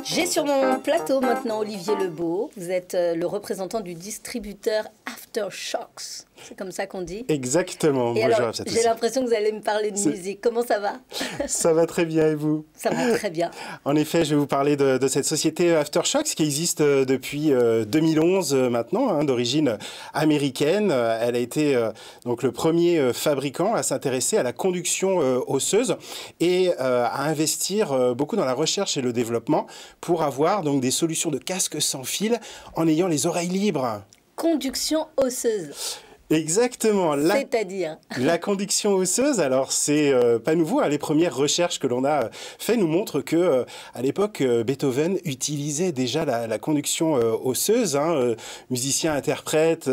J'ai sur mon plateau maintenant Olivier Lebeau. Vous êtes le représentant du distributeur Aftershokz. C'est comme ça qu'on dit? Exactement. Et bonjour, alors, j'ai l'impression que vous allez me parler de musique. Comment ça va? Ça va très bien, et vous? Ça va très bien. En effet, je vais vous parler de cette société Aftershokz qui existe depuis 2011 maintenant, hein, d'origine américaine. Elle a été donc le premier fabricant à s'intéresser à la conduction osseuse et à investir beaucoup dans la recherche et le développement pour avoir donc des solutions de casque sans fil en ayant les oreilles libres. Conduction osseuse. Exactement. C'est-à-dire la conduction osseuse, alors c'est pas nouveau, hein, les premières recherches que l'on a fait nous montrent que à l'époque Beethoven utilisait déjà la conduction osseuse, hein, musicien interprète,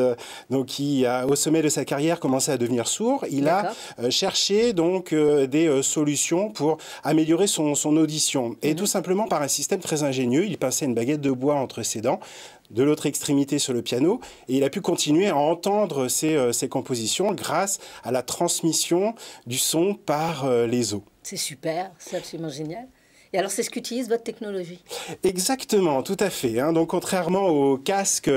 donc qui a au sommet de sa carrière commencé à devenir sourd. Il a cherché donc des solutions pour améliorer son audition et tout simplement par un système très ingénieux. Il pinçait une baguette de bois entre ses dents, de l'autre extrémité sur le piano, et il a pu continuer à entendre ses compositions grâce à la transmission du son par les os. C'est super, c'est absolument génial. Et alors, c'est ce qu'utilise votre technologie? Exactement, tout à fait. Hein. Donc, contrairement aux casques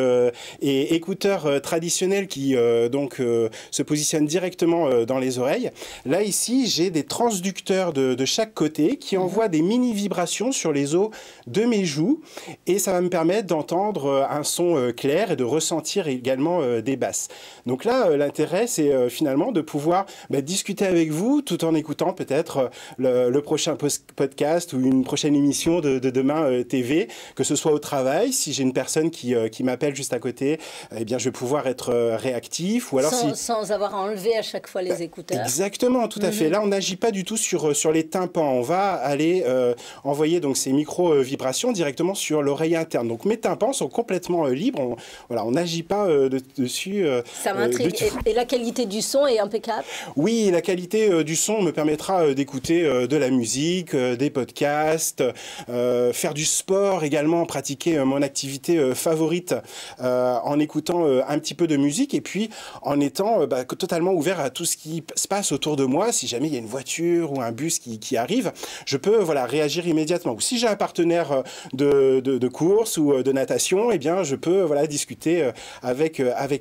et écouteurs traditionnels qui se positionnent directement dans les oreilles, là, ici, j'ai des transducteurs de chaque côté qui envoient des mini-vibrations sur les os de mes joues et ça va me permettre d'entendre un son clair et de ressentir également des basses. Donc là, l'intérêt, c'est finalement de pouvoir discuter avec vous tout en écoutant peut-être le prochain podcast ou une prochaine émission de Demain TV, que ce soit au travail, si j'ai une personne qui m'appelle juste à côté, eh bien je vais pouvoir être réactif. Ou alors sans avoir à enlever à chaque fois les écouteurs. Exactement, tout à fait. Là, on n'agit pas du tout sur les tympans. On va aller envoyer donc ces micro-vibrations directement sur l'oreille interne. Donc mes tympans sont complètement libres. On n'agit pas dessus. Ça m'intrigue. Et la qualité du son est impeccable? Oui, la qualité du son me permettra d'écouter de la musique, des podcasts, faire du sport également, pratiquer mon activité favorite en écoutant un petit peu de musique et puis en étant totalement ouvert à tout ce qui se passe autour de moi. Si jamais il y a une voiture ou un bus qui arrive, je peux réagir immédiatement. Ou si j'ai un partenaire de course ou de natation, eh bien je peux discuter avec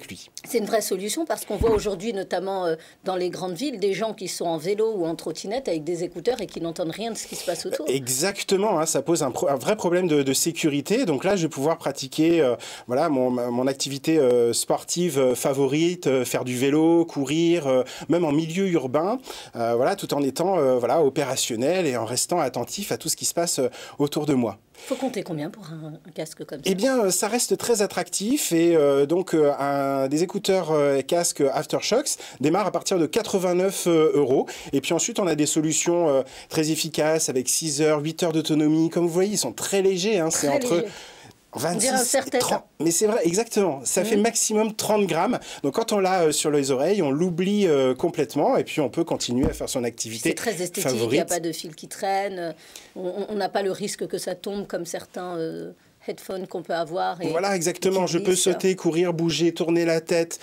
lui. C'est une vraie solution parce qu'on voit aujourd'hui notamment dans les grandes villes des gens qui sont en vélo ou en trottinette avec des écouteurs et qui n'entendent rien de ce qui se passe autour. Exactement, hein, ça pose un vrai problème de sécurité. Donc là, je vais pouvoir pratiquer mon activité sportive favorite, faire du vélo, courir, même en milieu urbain, tout en étant opérationnel et en restant attentif à tout ce qui se passe autour de moi. Il faut compter combien pour un casque comme ça? Eh bien, ça reste très attractif et des écouteurs casques Aftershokz démarrent à partir de 89 €. Et puis ensuite, on a des solutions très efficaces avec 6 heures, 8 heures d'autonomie. Comme vous voyez, ils sont très légers. Hein, c'est entre 26 et 30. Mais c'est vrai, exactement. Ça fait maximum 30 grammes. Donc quand on l'a sur les oreilles, on l'oublie complètement et puis on peut continuer à faire son activité favorite. C'est très esthétique, il n'y a pas de fil qui traîne. On n'a pas le risque que ça tombe comme certains headphones qu'on peut avoir. Voilà, exactement. Je peux sauter, courir, bouger, tourner la tête,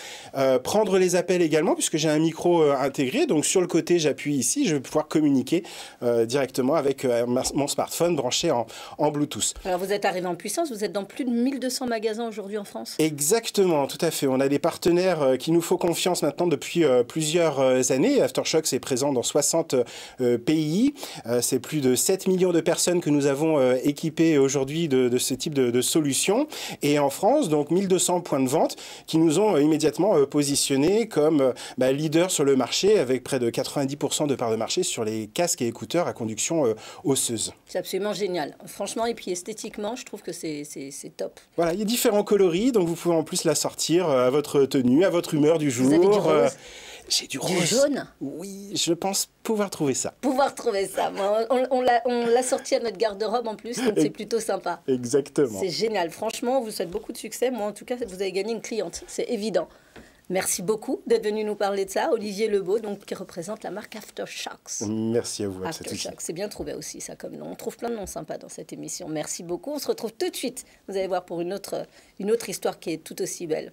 prendre les appels également, puisque j'ai un micro intégré. Donc, sur le côté, j'appuie ici. Je vais pouvoir communiquer directement avec mon smartphone branché en Bluetooth. Alors, vous êtes arrivé en puissance. Vous êtes dans plus de 1200 magasins aujourd'hui en France. Exactement, tout à fait. On a des partenaires qui nous font confiance maintenant depuis plusieurs années. Aftershokz est présent dans 60 pays. C'est plus de 7 millions de personnes que nous avons équipées aujourd'hui de ce type de solutions. Et en France, donc 1200 points de vente qui nous ont immédiatement positionnés comme leader sur le marché avec près de 90% de part de marché sur les casques et écouteurs à conduction osseuse. C'est absolument génial. Franchement, et puis esthétiquement, je trouve que c'est top. Voilà, il y a différents coloris, donc vous pouvez en plus la sortir à votre tenue, à votre humeur du jour. Vous avez du rose? J'ai du rose. Du jaune? Oui, je pense pouvoir trouver ça. Pouvoir trouver ça. On l'a sorti à notre garde-robe en plus, donc c'est plutôt sympa. Exactement. C'est génial. Franchement, on vous souhaite beaucoup de succès. Moi, en tout cas, vous avez gagné une cliente. C'est évident. Merci beaucoup d'être venu nous parler de ça. Olivier Lebeau, donc, qui représente la marque Aftershokz. Merci à vous. Aftershokz, c'est bien trouvé aussi, ça, comme nom. On trouve plein de noms sympas dans cette émission. Merci beaucoup. On se retrouve tout de suite. Vous allez voir pour une autre histoire qui est tout aussi belle.